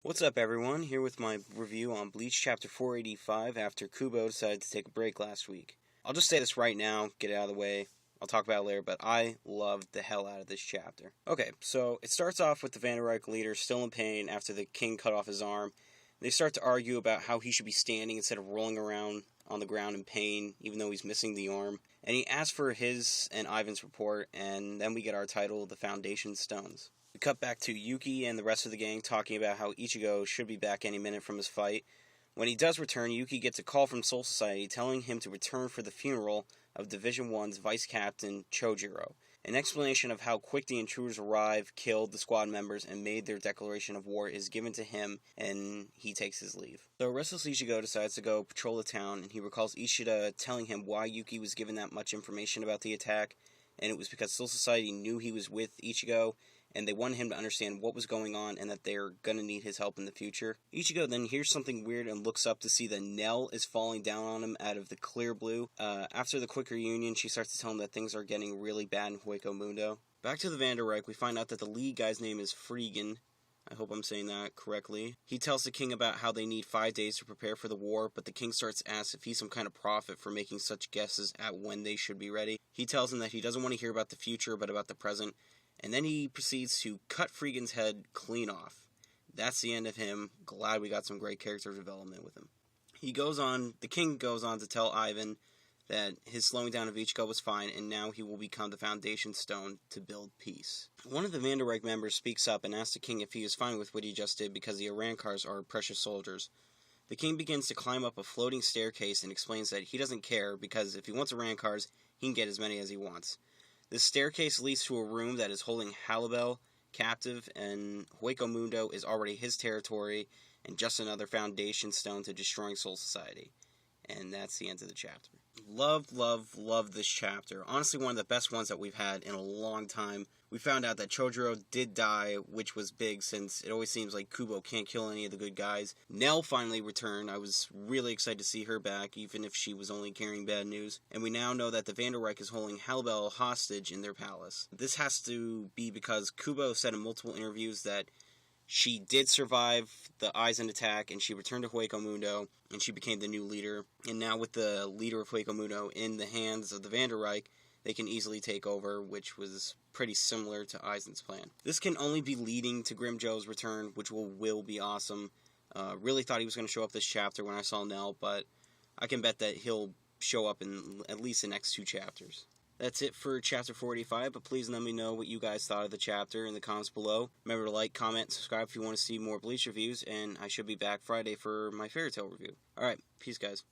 What's up, everyone? Here with my review on Bleach Chapter 485 after Kubo decided to take a break last week. I'll just say this right now, get it out of the way. I'll talk about it later, but I loved the hell out of this chapter. Okay, so it starts off with the Vanderreich leader still in pain after the king cut off his arm. They start to argue about how he should be standing instead of rolling around on the ground in pain, even though he's missing the arm. And he asks for his and Ivan's report, and then we get our title, The Foundation Stones. We cut back to Yuki and the rest of the gang talking about how Ichigo should be back any minute from his fight. When he does return, Yuki gets a call from Soul Society telling him to return for the funeral of Division 1's Vice Captain Chojiro. An explanation of how quick the intruders arrived, killed the squad members, and made their declaration of war is given to him, and he takes his leave. So restless Ichigo decides to go patrol the town, and he recalls Ishida telling him why Yuki was given that much information about the attack, and it was because Soul Society knew he was with Ichigo, and they wanted him to understand what was going on and that they're gonna need his help in the future. Ichigo then hears something weird and looks up to see that Nell is falling down on him out of the clear blue. After the quick reunion, she starts to tell him that things are getting really bad in Hueco Mundo. Back to the Vanderreich, we find out that the lead guy's name is Freegan. I hope I'm saying that correctly. He tells the king about how they need 5 days to prepare for the war, but the king starts to ask if he's some kind of prophet for making such guesses at when they should be ready. He tells him that he doesn't want to hear about the future, but about the present, and then he proceeds to cut Freegan's head clean off. That's the end of him. Glad we got some great character development with him. The king goes on to tell Ivan that his slowing down of Ichigo was fine, and now he will become the foundation stone to build peace. One of the Vanderreich members speaks up and asks the king if he is fine with what he just did because the Arrancars are precious soldiers. The king begins to climb up a floating staircase and explains that he doesn't care because if he wants Arrancars, he can get as many as he wants. This staircase leads to a room that is holding Halibel captive, and Hueco Mundo is already his territory and just another foundation stone to destroying Soul Society. And that's the end of the chapter. Love this chapter. Honestly, one of the best ones that we've had in a long time. We found out that Chojiro did die, which was big since it always seems like Kubo can't kill any of the good guys. Nell finally returned. I was really excited to see her back, even if she was only carrying bad news. And we now know that the Vanderreich is holding Halibel hostage in their palace. This has to be because Kubo said in multiple interviews that she did survive the Aizen attack, and she returned to Hueco Mundo, and she became the new leader. And now with the leader of Hueco Mundo in the hands of the Vanderreich, they can easily take over, which was pretty similar to Aizen's plan. This can only be leading to Grimmjow's return, which will be awesome. Really thought he was going to show up this chapter when I saw Nell, but I can bet that he'll show up in at least the next 2 chapters. That's it for Chapter 485, but please let me know what you guys thought of the chapter in the comments below. Remember to like, comment, and subscribe if you want to see more Bleach reviews, and I should be back Friday for my Fairy Tail review. Alright, peace guys.